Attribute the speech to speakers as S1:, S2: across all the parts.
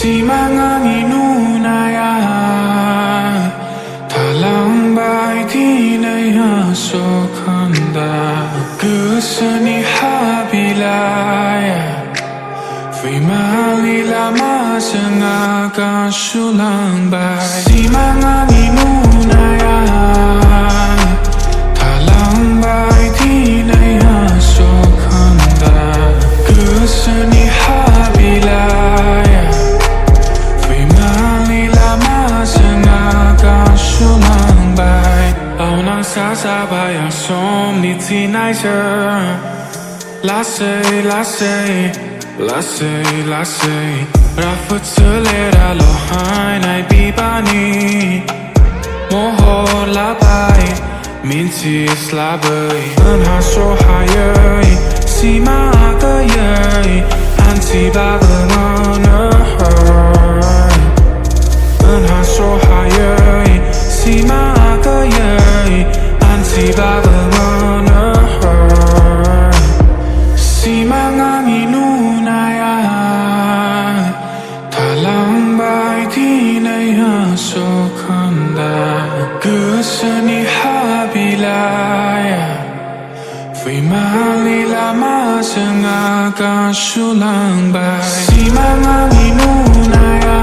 S1: Simangang inunaya Talang bay tinay hasokanda Kusani habilaya Fimalila masanga sulang bay Simangang inunaya Talang bay tinay hasokanda Kusani habilaya Sasabaya som ni teenager La say, la say, la say, la say Rafa tselera lo hai nai bibani Mohor labai Minti slabai Anha so hayai Sima agayai Anti bagamana Anha so hayai Sima agayai Anti bagamana Simangang inunaya Talang bay tinay hasokanda Kusani habilaya Fimalila masanga sulang bay Simangang inunaya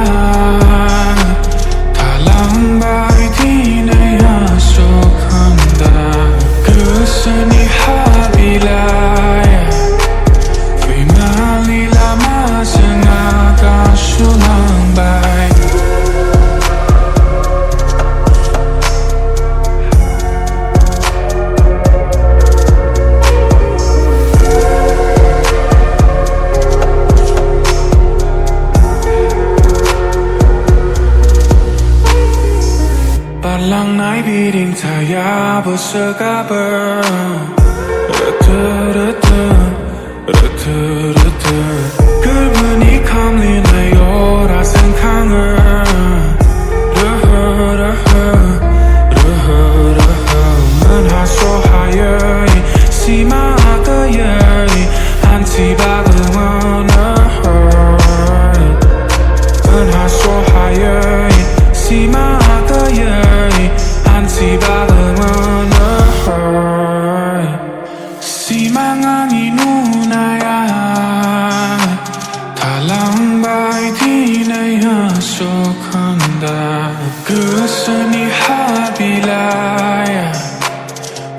S1: Talang bay tinay hasokanda Kusani habilaya Fimalila masanga sulang bay Palang nai biring taya bersekabar Kerbeni kamlin ayo rasan kangen Menhaso hayai Sima agayai Anti bagamana Menhaso hayai Sima agayai Anti bagamana Simangang inunaya Talang bay tinay hasokanda Kusani habilaya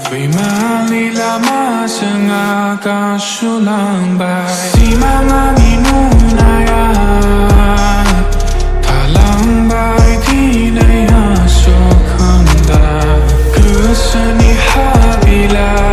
S1: Fimalila masanga sulang bay Simangang inunaya Talang bay tinay hasokanda Kusani habilaya